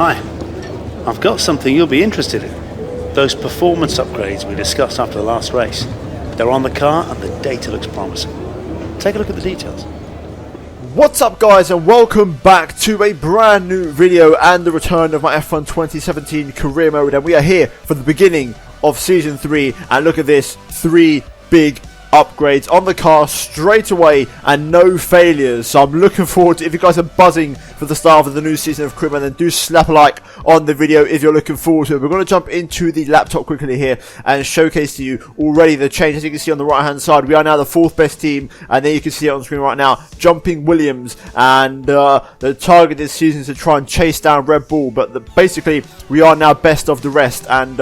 Hi, I've got something you'll be interested in. Those performance upgrades we discussed after the last race. They're on the car and the data looks promising. Take a look at the details. What's up guys, and welcome back to a brand new video and the return of my F1 2017 career mode, and we are here for the beginning of season 3, and look at this, 3 big upgrades on the car straight away and no failures. So I'm looking forward to, if you guys are buzzing for the start of the new season of Career Mode, then do slap a like on the video if you're looking forward to it. We're going to jump into the laptop quickly here and showcase to you already the change. As you can see on the right hand side, we are now the 4th best team, and there you can see it on the screen right now, jumping Williams, and the target this season is to try and chase down Red Bull, but basically we are now best of the rest. And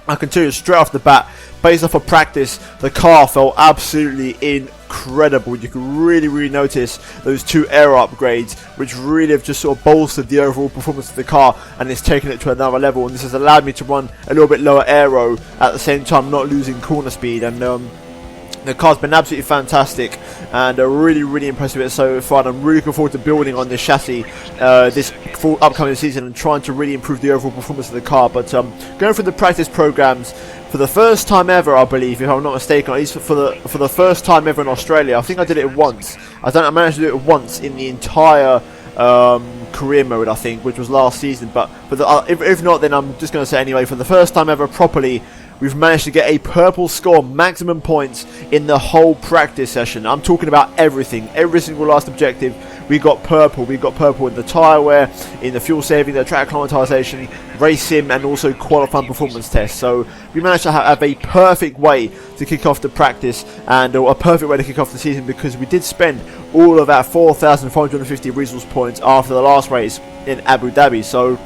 I can tell you straight off the bat, based off of practice, the car felt absolutely incredible. You can really notice those 2 aero upgrades, which really have just sort of bolstered the overall performance of the car, and it's taken it to another level. And this has allowed me to run a little bit lower aero at the same time, not losing corner speed. And the car's been absolutely fantastic, and really impressed with it so far. And I'm really looking forward to building on this chassis this full upcoming season and trying to really improve the overall performance of the car. But going through the practice programs for the first time ever, I believe, if I'm not mistaken, at least for the first time ever in Australia. I think I did it once. I managed to do it once in the entire career mode, I think, which was last season. But if not, then I'm just going to say anyway, for the first time ever properly, we've managed to get a purple score, maximum points in the whole practice session. I'm talking about everything, every single last objective. We got purple. We got purple in the tyre wear, in the fuel saving, the track acclimatization, race sim, and also qualifying performance tests. So we managed to have a perfect way to kick off the practice, and a perfect way to kick off the season, because we did spend all of our 4,450 resource points after the last race in Abu Dhabi. So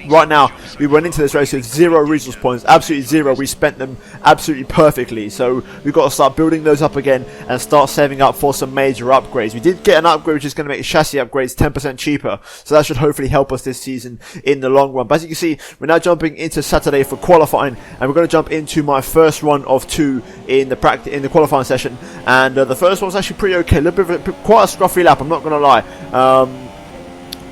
right now, we went into this race with 0 resource points, absolutely 0. We spent them absolutely perfectly. So we've got to start building those up again and start saving up for some major upgrades. We did get an upgrade which is going to make chassis upgrades 10% cheaper. So that should hopefully help us this season in the long run. But as you can see, we're now jumping into Saturday for qualifying, and we're going to jump into my first run of 2 in the qualifying session. And the first one was actually pretty okay. A little bit of quite a scruffy lap, I'm not going to lie.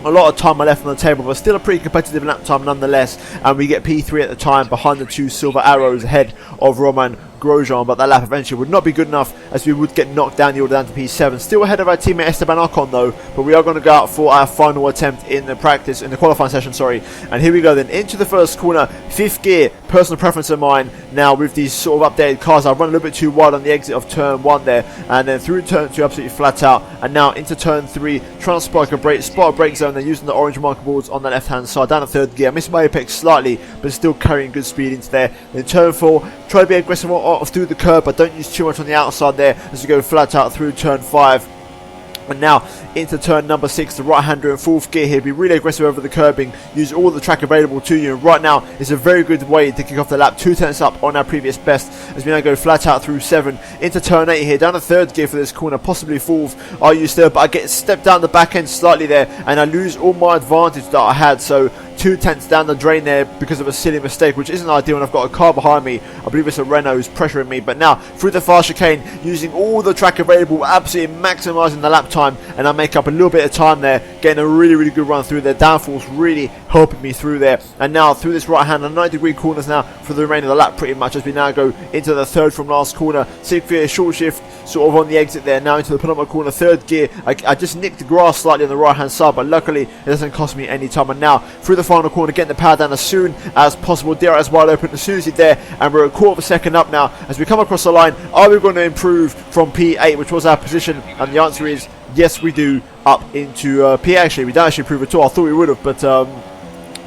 A lot of time I left on the table, but still a pretty competitive lap time nonetheless, and we get P3 at the time, behind the 2 silver arrows ahead of Roman Grosjean. But that lap eventually would not be good enough, as we would get knocked down the order down to P7. Still ahead of our teammate Esteban Ocon though, but we are going to go out for our final attempt in the qualifying session, sorry. And here we go then, into the first corner, 5th gear, personal preference of mine. Now with these sort of updated cars, I run a little bit too wide on the exit of turn 1 there, and then through turn 2 absolutely flat out, and now into turn 3, trying to spot a brake zone. They're using the orange marker boards on the left hand side, down to 3rd gear. I missed my apex slightly, but still carrying good speed into there. Then turn 4, try to be aggressive through the curb, but don't use too much on the outside there as you go flat out through turn 5. And now into turn number 6, the right hander in 4th gear here. Be really aggressive over the curbing, use all the track available to you, and right now is a very good way to kick off the lap, 2 tenths up on our previous best, as we now go flat out through 7 into turn 8 here, down to 3rd gear for this corner, possibly 4th. I use third, but I get stepped down the back end slightly there, and I lose all my advantage that I had. So 2 tenths down the drain there because of a silly mistake, which isn't ideal, and I've got a car behind me. I believe it's a Renault who's pressuring me. But now through the fast chicane, using all the track available, absolutely maximising the lap time, and I make up a little bit of time there, getting a really good run through there. Downforce really helping me through there. And now through this right hand, 90-degree corners now for the remainder of the lap pretty much, as we now go into the 3rd from last corner. 6th gear, short shift, sort of on the exit there, now into the penultimate corner, 3rd gear. I just nicked the grass slightly on the right hand side, but luckily it doesn't cost me any time. And now through the final corner, getting the power down as soon as possible. Dare is wide open as soon as he's there, and we're a quarter of a second up now as we come across the line. Are we going to improve from P8, which was our position? And the answer is yes, we do, up into P. Actually, we don't actually improve at all. I thought we would have, but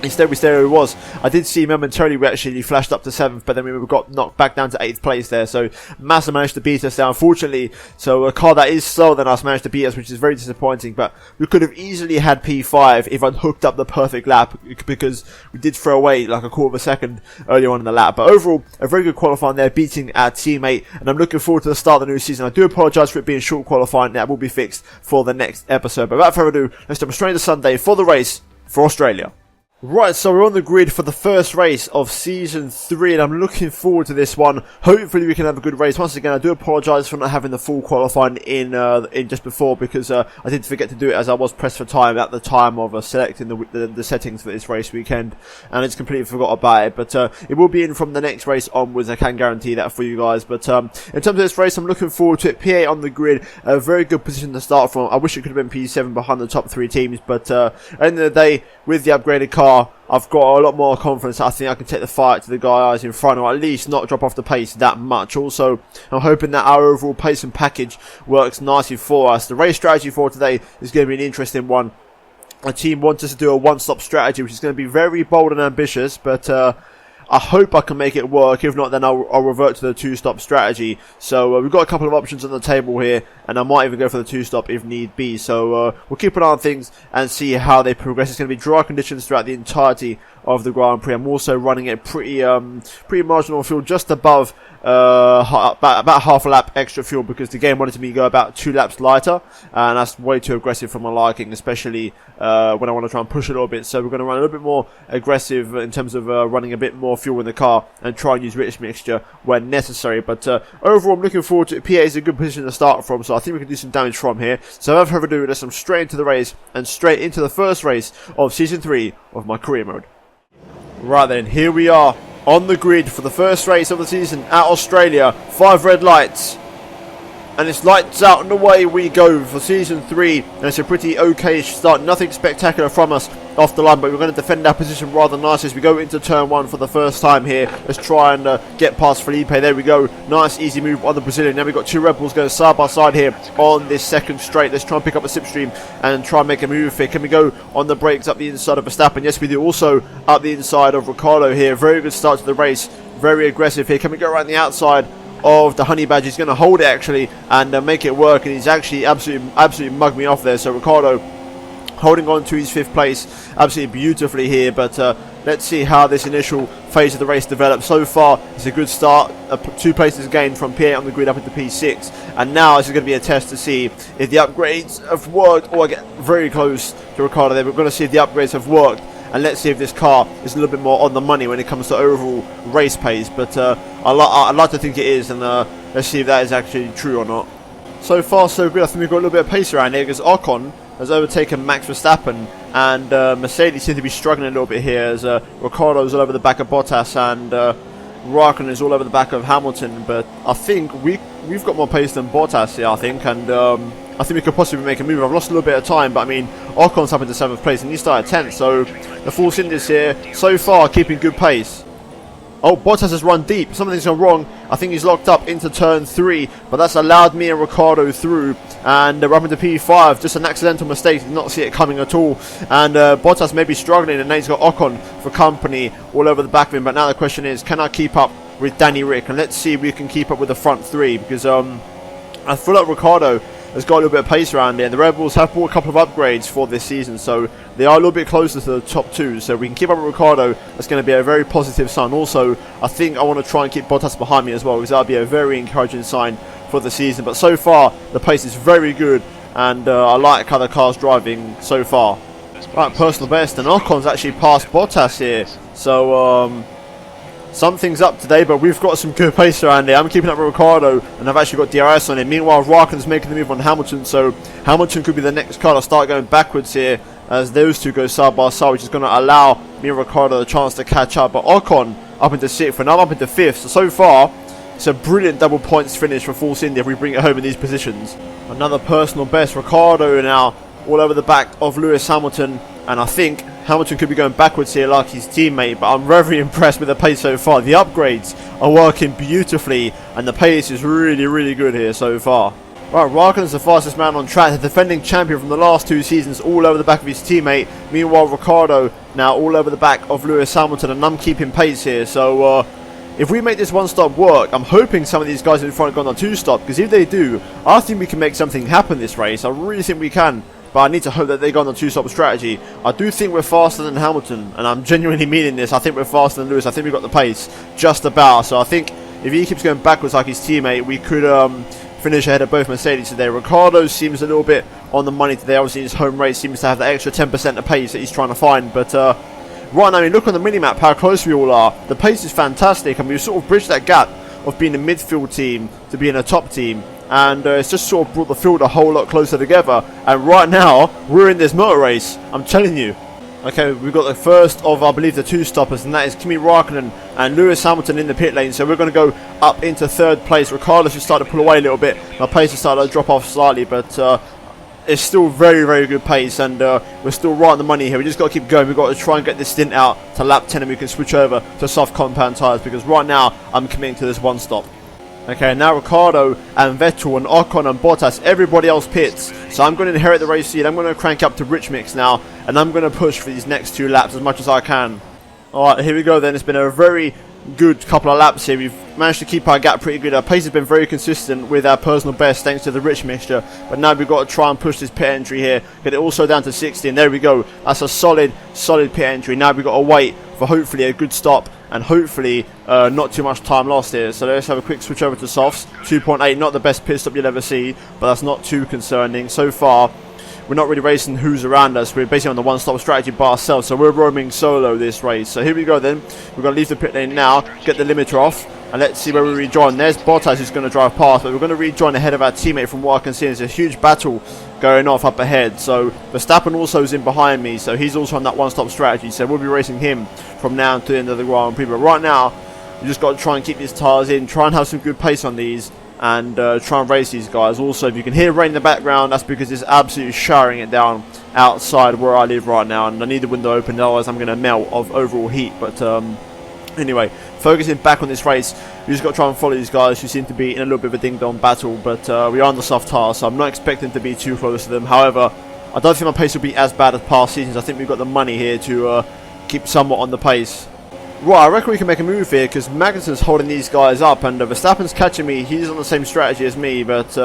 instead we stayed where it was. I did see momentarily we actually flashed up to 7th, but then we got knocked back down to 8th place there. So Massa managed to beat us there, unfortunately. So a car that is slower than us managed to beat us, which is very disappointing. But we could have easily had P5 if I'd hooked up the perfect lap, because we did throw away like a quarter of a second earlier on in the lap. But overall, a very good qualifying there, beating our teammate. And I'm looking forward to the start of the new season. I do apologise for it being short qualifying. That will be fixed for the next episode. But without further ado, let's jump straight into Sunday for the race for Australia. Right, so we're on the grid for the first race of Season 3, and I'm looking forward to this one. Hopefully we can have a good race. Once again, I do apologise for not having the full qualifying in just before, because I did forget to do it as I was pressed for time at the time of selecting the settings for this race weekend, and I just completely forgot about it. But it will be in from the next race onwards, I can guarantee that for you guys. But in terms of this race, I'm looking forward to it. P8 on the grid, a very good position to start from. I wish it could have been P7 behind the top 3 teams, but at the end of the day, with the upgraded car, I've got a lot more confidence. I think I can take the fight to the guys in front, or at least not drop off the pace that much. Also, I'm hoping that our overall pace and package works nicely for us. The race strategy for today is going to be an interesting one. The team wants us to do a one-stop strategy, which is going to be very bold and ambitious, but I hope I can make it work. If not, then I'll revert to the two-stop strategy. So we've got a couple of options on the table here, and I might even go for the two-stop if need be. So we'll keep an eye on things and see how they progress. It's going to be dry conditions throughout the entirety of the Grand Prix. I'm also running a pretty marginal fuel, just above about half a lap extra fuel, because the game wanted me to go about 2 laps lighter, and that's way too aggressive for my liking, especially when I want to try and push a little bit. So we're going to run a little bit more aggressive in terms of running a bit more fuel in the car and try and use rich mixture when necessary. But overall, I'm looking forward to it. PA is a good position to start from, so I think we can do some damage from here. So without further ado, let's jump straight into the race and straight into the first race of Season 3 of my career mode. Right then, here we are on the grid for the first race of the season at Australia. 5 red lights, and it's lights out and away we go for Season 3, and it's a pretty okay start. Nothing spectacular from us off the line, but we're going to defend our position rather nice as we go into turn 1 for the first time here. Let's try and get past Felipe. There we go. Nice easy move on the Brazilian. Now we've got 2 Red Bulls going side by side here on this second straight. Let's try and pick up a slipstream and try and make a move here. Can we go on the brakes up the inside of Verstappen? Yes, we do. Also up the inside of Ricciardo here. Very good start to the race. Very aggressive here. Can we go around the outside of the Honey Badger? He's going to hold it actually and make it work, and he's actually absolutely mugged me off there. So Ricciardo holding on to his 5th place absolutely beautifully here. But let's see how this initial phase of the race develops. So far it's a good start, 2 places gained from P8 on the grid up into P6, and now this is going to be a test to see if the upgrades have worked. I get very close to Ricciardo there. We're going to see if the upgrades have worked, and let's see if this car is a little bit more on the money when it comes to overall race pace. But I'd like to think it is, and let's see if that is actually true or not. So far so good. I think we've got a little bit of pace around here, because Ocon has overtaken Max Verstappen, and Mercedes seem to be struggling a little bit here, as Ricciardo's all over the back of Bottas, and Raikkonen is all over the back of Hamilton. But I think we've got more pace than Bottas here, I think, and I think we could possibly make a move. I've lost a little bit of time, but I mean, Ocon's up into 7th place and he started 10th, so the Force Indies here so far keeping good pace. Oh, Bottas has run deep. Something's gone wrong. I think he's locked up into turn 3, but that's allowed me and Ricciardo through, and we're up into P5. Just an accidental mistake. Did not see it coming at all, and Bottas may be struggling, and now he's got Ocon for company all over the back of him. But now the question is, can I keep up with Danny Rick? And let's see if we can keep up with the front 3, because I feel like Ricciardo has got a little bit of pace around here. The Red Bulls have bought a couple of upgrades for this season, so they are a little bit closer to the top 2. So we can keep up with Ricciardo. That's going to be a very positive sign. Also, I think I want to try and keep Bottas behind me as well, because that would be a very encouraging sign for the season. But so far, the pace is very good, and I like how the car's driving so far. Right, personal best, and Ocon's actually passed Bottas here. So something's up today, but we've got some good pace around here. I'm keeping up with Ricciardo, and I've actually got DRS on him. Meanwhile, Raikkonen's making the move on Hamilton, so Hamilton could be the next car to start going backwards here, as those 2 go side by side, which is going to allow me and Ricciardo the chance to catch up. But Ocon up into 6th, and I'm up into 5th. So far, it's a brilliant double points finish for Force India if we bring it home in these positions. Another personal best. Ricciardo now all over the back of Lewis Hamilton, and I think Hamilton could be going backwards here like his teammate, but I'm very impressed with the pace so far. The upgrades are working beautifully, and the pace is really good here so far. Right, Raikkonen's the fastest man on track, the defending champion from the last 2 seasons, all over the back of his teammate. Meanwhile, Ricciardo now all over the back of Lewis Hamilton, and I'm keeping pace here. So if we make this one-stop work, I'm hoping some of these guys in front have gone on 2-stop, because if they do, I think we can make something happen this race. I really think we can. But I need to hope that they go on the 2-stop strategy. I do think we're faster than Hamilton, and I'm genuinely meaning this. I think we're faster than Lewis. I think we've got the pace just about. So I think if he keeps going backwards like his teammate, we could finish ahead of both Mercedes today. Ricciardo seems a little bit on the money today. Obviously his home race seems to have that extra 10% of pace that he's trying to find. But right now, I mean, look on the minimap how close we all are. The pace is fantastic, and we've sort of bridged that gap of being a midfield team to being a top team. And it's just sort of brought the field a whole lot closer together. And right now, we're in this motor race. I'm telling you. Okay, we've got the first of, I believe, the two stoppers, and that is Kimi Raikkonen and Lewis Hamilton in the pit lane. So we're going to go up into third place. Ricardo should start to pull away a little bit. My pace has started to drop off slightly, but it's still very, very good pace, and we're still right on the money here. We just got to keep going. We've got to try and get this stint out to lap 10, and we can switch over to soft compound tyres, because right now I'm committing to this one stop. Okay, now Ricardo and Vettel and Ocon and Bottas, everybody else pits. So I'm going to inherit the race lead. I'm going to crank up to rich mix now, and I'm going to push for these next 2 laps as much as I can. Alright, here we go then. It's been a very good couple of laps here. We've managed to keep our gap pretty good. Our pace has been very consistent with our personal best thanks to the rich mixture. But now we've got to try and push this pit entry here. Get it also down to 60, and there we go. That's a solid pit entry. Now we've got to wait for hopefully a good stop, and hopefully not too much time lost here. So let's have a quick switch over to softs. 2.8, not the best pit stop you'll ever see, but that's not too concerning. So far, we're not really racing who's around us. We're basically on the one-stop strategy by ourselves, so we're roaming solo this race. So here we go then. We're going to leave the pit lane now, get the limiter off, and let's see where we rejoin. There's Bottas who's going to drive past, but we're going to rejoin ahead of our teammate from what I can see. There's a huge battle going off up ahead. So Verstappen also is in behind me, so he's also on that one-stop strategy. So we'll be racing him from now to the end of the Grand Prix. But right now, we just got to try and keep these tyres in, try and have some good pace on these, and try and race these guys. Also, if you can hear rain in the background, that's because it's absolutely showering it down outside where I live right now, and I need the window open, otherwise I'm going to melt of overall heat. But anyway, focusing back on this race, we just got to try and follow these guys who seem to be in a little bit of a ding-dong battle, but we are on the soft tyre, so I'm not expecting to be too close to them. However, I don't think my pace will be as bad as past seasons. I think we've got the money here to keep somewhat on the pace. Right, I reckon we can make a move here, because Magnussen's holding these guys up, and Verstappen's catching me. He's on the same strategy as me, but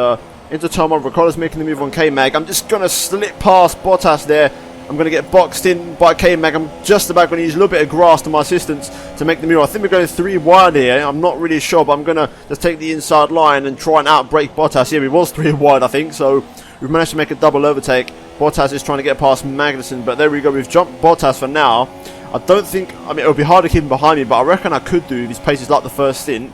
into turn 1, Ricardo's making the move on K-Mag. I'm just going to slip past Bottas there. I'm going to get boxed in by K-Mag. I'm just about going to use a little bit of grass to my assistance to make the move. I think we're going 3 wide here. I'm not really sure, but I'm going to just take the inside line and try and outbrake Bottas. Here, we was 3 wide, I think, so we've managed to make a double overtake. Bottas is trying to get past Magnussen, but there we go. We've jumped Bottas for now. I don't think, I mean, it would be hard to keep him behind me, but I reckon I could do these paces like the first stint.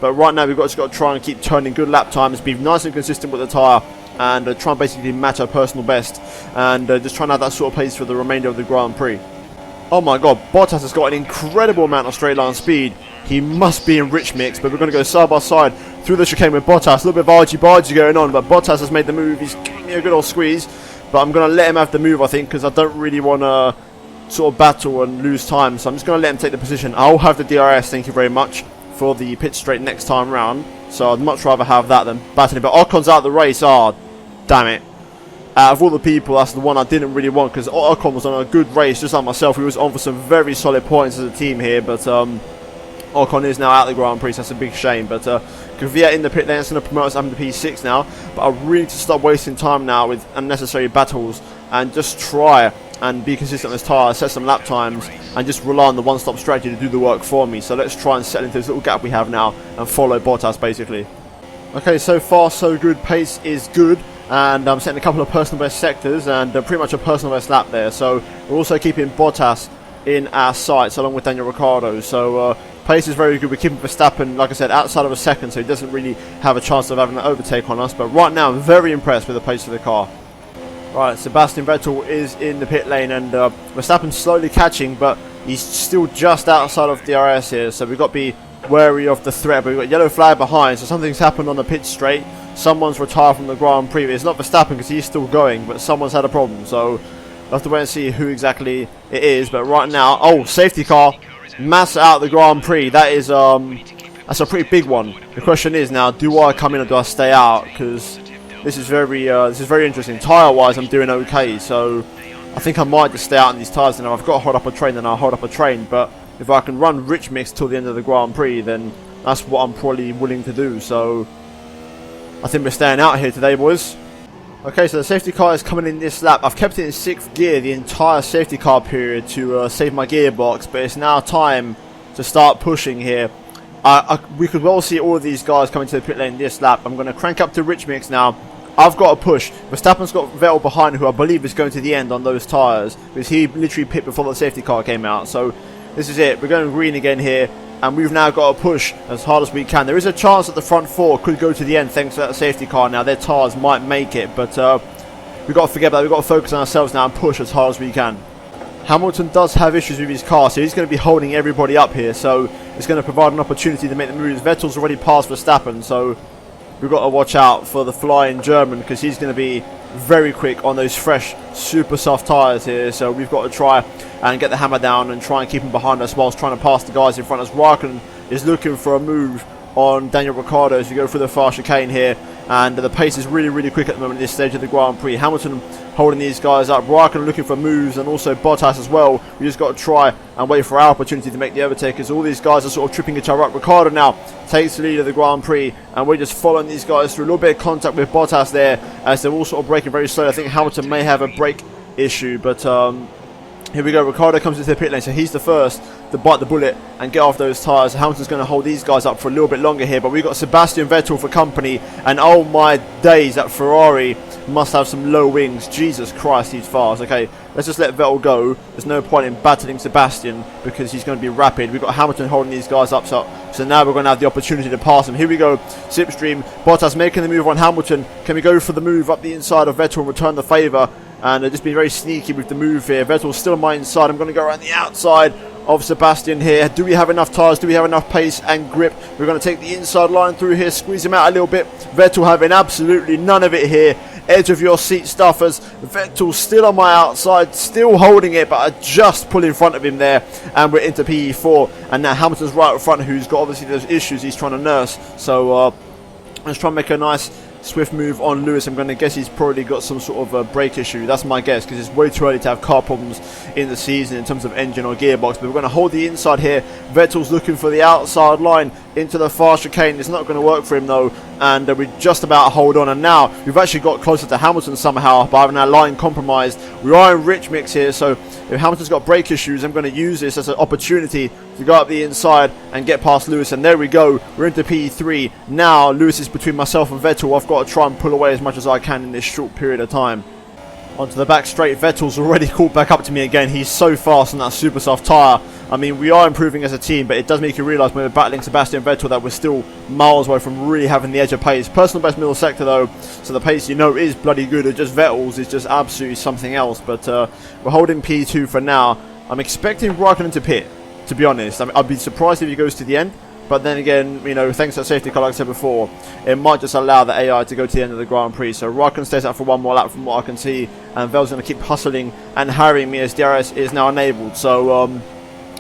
But right now, we've just got to try and keep turning good lap times, be nice and consistent with the tyre, and try and basically match our personal best, and just try and have that sort of pace for the remainder of the Grand Prix. Oh my god, Bottas has got an incredible amount of straight line speed. He must be in rich mix, but we're going to go side by side through the chicane with Bottas. A little bit of argy-bargy going on, but Bottas has made the move. He's giving me a good old squeeze, but I'm going to let him have the move, I think, because I don't really want to sort of battle and lose time, so I'm just going to let him take the position. I'll have the DRS, thank you very much, for the pit straight next time round, so I'd much rather have that than battling. But Ocon's out of the race. Oh, damn it. Out of all the people, that's the one I didn't really want, because Ocon was on a good race just like myself. He was on for some very solid points as a team here, but Ocon is now out of the Grand Prix, so that's a big shame. But Kvyat in the pit lane, it's going to promote us. I'm the P6 now, but I really need to stop wasting time now with unnecessary battles and just try and be consistent on this tyre, set some lap times, and just rely on the one-stop strategy to do the work for me. So let's try and settle into this little gap we have now and follow Bottas, basically. Okay, so far so good. Pace is good, and I'm setting a couple of personal best sectors and pretty much a personal best lap there. So we're also keeping Bottas in our sights along with Daniel Ricciardo. So pace is very good. We're keeping Verstappen, like I said, outside of a second, so he doesn't really have a chance of having an overtake on us. But right now, I'm very impressed with the pace of the car. Right, Sebastian Vettel is in the pit lane, and Verstappen's slowly catching, but he's still just outside of DRS here, so we've got to be wary of the threat. But we've got yellow flag behind, so something's happened on the pit straight. Someone's retired from the Grand Prix. It's not Verstappen because he's still going, but someone's had a problem, so we'll have to wait and see who exactly it is. But right now, oh, safety car, Massa out the Grand Prix. That is that's a pretty big one. The question is now, do I come in or do I stay out? Because this is very interesting. Tyre-wise, I'm doing okay, so I think I might just stay out in these tyres. And if I've got to hold up a train, then I'll hold up a train. But if I can run rich mix till the end of the Grand Prix, then that's what I'm probably willing to do. So I think we're staying out here today, boys. Okay, so the safety car is coming in this lap. I've kept it in 6th gear the entire safety car period to save my gearbox, but it's now time to start pushing here. We could well see all of these guys coming to the pit lane this lap. I'm going to crank up to rich mix now. I've got to push. Verstappen's got Vettel behind, who I believe is going to the end on those tyres, because he literally pit before the safety car came out. So this is it. We're going green again here, and we've now got to push as hard as we can. There is a chance that the front four could go to the end thanks to that safety car. Now their tyres might make it, but we've got to forget that. We've got to focus on ourselves now and push as hard as we can. Hamilton does have issues with his car, so he's going to be holding everybody up here, so it's going to provide an opportunity to make the moves. Vettel's already passed Verstappen, so we've got to watch out for the flying German, because he's going to be very quick on those fresh, super soft tyres here. So we've got to try and get the hammer down and try and keep him behind us whilst trying to pass the guys in front of us. Raikkonen is looking for a move on Daniel Ricciardo as we go through the far chicane here, and the pace is really, really quick at the moment at this stage of the Grand Prix. Hamilton holding these guys up, Raikkonen looking for moves, and also Bottas as well. We just got to try and wait for our opportunity to make the overtake, as all these guys are sort of tripping each other up. Ricciardo now takes the lead of the Grand Prix, and we're just following these guys through. A little bit of contact with Bottas there as they're all sort of braking very slowly. I think Hamilton may have a brake issue, but here we go. Ricciardo comes into the pit lane, so he's the first to bite the bullet and get off those tyres. Hamilton's going to hold these guys up for a little bit longer here, but we've got Sebastian Vettel for company, and oh my days, that Ferrari must have some low wings. Jesus Christ, he's fast. Okay, let's just let Vettel go. There's no point in battling Sebastian because he's going to be rapid. We've got Hamilton holding these guys up, so now we're going to have the opportunity to pass him. Here we go, slipstream. Bottas making the move on Hamilton. Can we go for the move up the inside of Vettel and return the favour? And they're just being very sneaky with the move here. Vettel's still on my inside. I'm going to go around the outside of Sebastian here. Do we have enough tyres? Do we have enough pace and grip? We're going to take the inside line through here, squeeze him out a little bit. Vettel having absolutely none of it here. Edge of your seat stuffers. Vettel still on my outside, still holding it, but I just pull in front of him there, and we're into PE4. And now Hamilton's right up front, who's got obviously those issues he's trying to nurse. So let's try and make a nice swift move on Lewis. I'm going to guess he's probably got some sort of a brake issue. That's my guess, because it's way too early to have car problems in the season in terms of engine or gearbox. But we're going to hold the inside here. Vettel's looking for the outside line into the far chicane. It's not going to work for him though, and we just about hold on. And now we've actually got closer to Hamilton somehow by having our line compromised. We are in rich mix here, so if Hamilton's got brake issues, I'm going to use this as an opportunity to go up the inside and get past Lewis. And there we go, we're into P3 now. Lewis is between myself and Vettel. I've got to try and pull away as much as I can in this short period of time. Onto the back straight. Vettel's already caught back up to me again. He's so fast on that super soft tyre. I mean, we are improving as a team, but it does make you realise when we're battling Sebastian Vettel that we're still miles away from really having the edge of pace. Personal best middle sector though, so the pace is bloody good. It's just Vettel's is just absolutely something else. But we're holding P2 for now. I'm expecting Raikkonen to pit, to be honest. I'd be surprised if he goes to the end. But then again, you know, thanks to that safety car, like I said before, it might just allow the AI to go to the end of the Grand Prix. So Raikkonen stays out for one more lap from what I can see, and Vel's going to keep hustling and harrying me as DRS is now enabled. So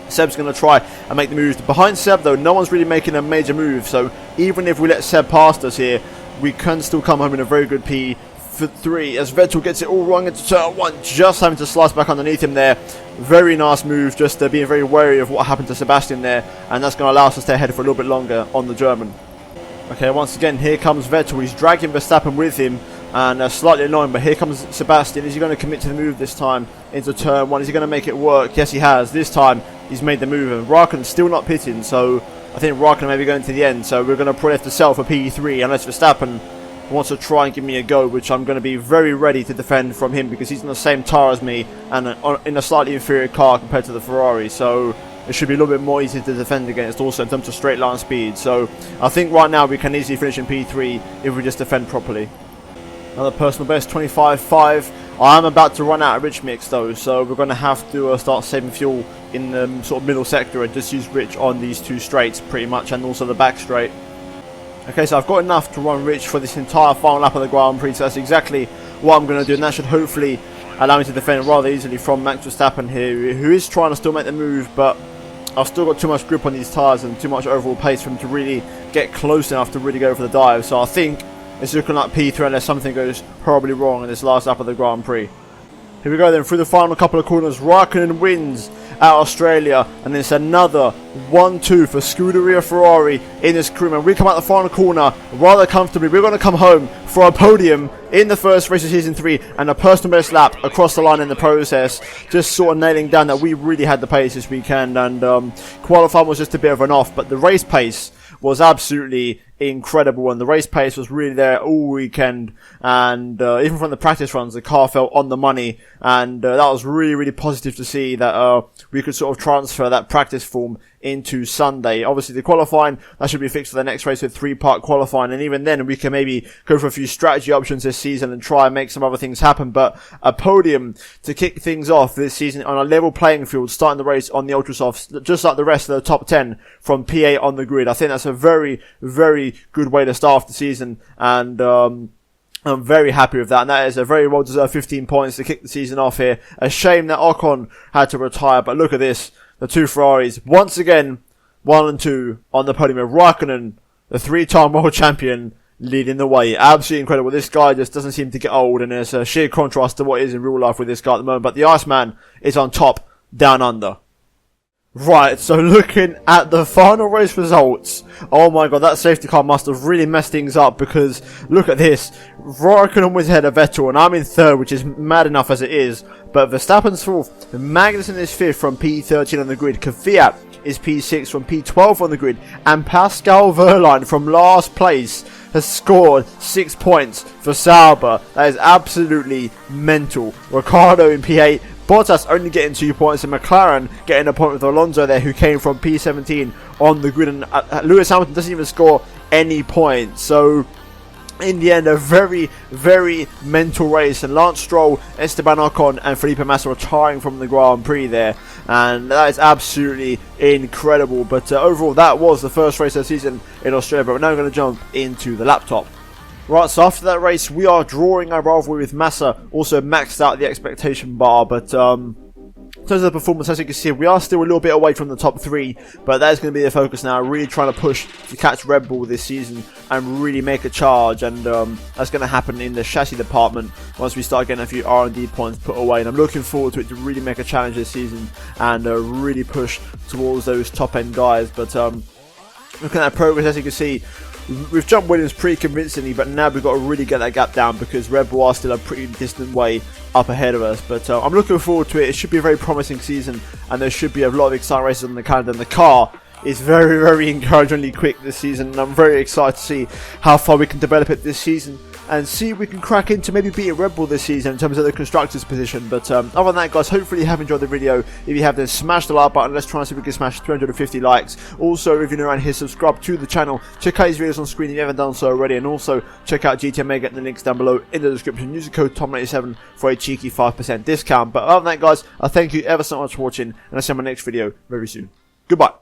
Seb's going to try and make the moves. Behind Seb though, no one's really making a major move. So even if we let Seb past us here, we can still come home in a very good P3 as Vettel gets it all wrong into turn 1, just having to slice back underneath him there. Very nice move, just being very wary of what happened to Sebastian there, and that's going to allow us to stay ahead for a little bit longer on the German. Okay, once again, here comes Vettel. He's dragging Verstappen with him, and slightly annoying, but here comes Sebastian. Is he going to commit to the move this time into turn 1? Is he going to make it work? Yes, he has. This time, he's made the move, and Raikkonen's still not pitting, so I think Raikkonen may be going to the end, so we're going to probably have to sell for P3, unless Verstappen wants to try and give me a go, which I'm going to be very ready to defend from him, because he's on the same tyre as me and in a slightly inferior car compared to the Ferrari, so it should be a little bit more easy to defend against also in terms of straight line speed. So I think right now we can easily finish in P3 if we just defend properly. Another personal best, 25.5. I am about to run out of rich mix though, so we're going to have to start saving fuel in the sort of middle sector and just use rich on these two straights pretty much, and also the back straight. Okay, so I've got enough to run rich for this entire final lap of the Grand Prix, so that's exactly what I'm going to do, and that should hopefully allow me to defend rather easily from Max Verstappen here, who is trying to still make the move, but I've still got too much grip on these tyres and too much overall pace for him to really get close enough to really go for the dive. So I think it's looking like P3 unless something goes horribly wrong in this last lap of the Grand Prix. Here we go then, through the final couple of corners. Raikkonen wins out Australia, and it's another 1-2 for Scuderia Ferrari in this crew. And we come out the final corner rather comfortably. We're going to come home for a podium in the first race of Season 3 and a personal best lap across the line in the process. Just sort of nailing down that we really had the pace this weekend, and qualifying was just a bit of an off, but the race pace was absolutely incredible, and the race pace was really there all weekend, and even from the practice runs the car felt on the money, and that was really positive to see that we could sort of transfer that practice form into Sunday. Obviously the qualifying, that should be fixed for the next race with 3-part qualifying, and even then we can maybe go for a few strategy options this season and try and make some other things happen. But a podium to kick things off this season on a level playing field, starting the race on the ultra softs just like the rest of the top 10 from P8 on the grid, I think that's a very good way to start off the season, and I'm very happy with that, and that is a very well-deserved 15 points to kick the season off here. A shame that Ocon had to retire, but look at this. The two Ferraris, once again, 1 and 2 on the podium. Raikkonen, the 3-time world champion, leading the way. Absolutely incredible. This guy just doesn't seem to get old, and there's a sheer contrast to what is in real life with this guy at the moment. But the Iceman is on top, down under. Right, so looking at the final race results, oh my god, that safety car must have really messed things up, because look at this. Raikkonen was ahead of Vettel, and I'm in third, which is mad enough as it is, but Verstappen's fourth, Magnussen is fifth from P13 on the grid, Kvyat is P6 from P12 on the grid, and Pascal Wehrlein from last place has scored 6 points for Sauber. That is absolutely mental. Ricciardo in P8, Bottas only getting 2 points, and McLaren getting a point with Alonso there, who came from P17 on the grid, and Lewis Hamilton doesn't even score any points. So in the end, a very mental race, and Lance Stroll, Esteban Ocon and Felipe Massa retiring from the Grand Prix there, and that is absolutely incredible. But overall, that was the first race of the season in Australia. But we're now going to jump into the laptop. Right, so after that race, we are drawing our rivalry with Massa, also maxed out the expectation bar, but in terms of the performance, as you can see, we are still a little bit away from the top 3, but that is going to be the focus now, really trying to push to catch Red Bull this season and really make a charge, and that's going to happen in the chassis department once we start getting a few R&D points put away, and I'm looking forward to it to really make a challenge this season and really push towards those top end guys. But looking at that progress, as you can see, we've jumped Williams pretty convincingly, but now we've got to really get that gap down, because Red Bull are still a pretty distant way up ahead of us. But I'm looking forward to it. It should be a very promising season, and there should be a lot of exciting races on the calendar. And the car is very encouragingly quick this season, and I'm very excited to see how far we can develop it this season and see if we can crack into maybe beating Red Bull this season in terms of the constructors position. But other than that, guys, hopefully you have enjoyed the video. If you have, then smash the like button. Let's try and see if we can smash 350 likes. Also, if you're new around here, subscribe to the channel. Check out these videos on screen if you haven't done so already, and also check out GTM Mega in the links down below in the description. Use the code TOM97 for a cheeky 5% discount. But other than that, guys, I thank you ever so much for watching, and I'll see you in my next video very soon. Goodbye.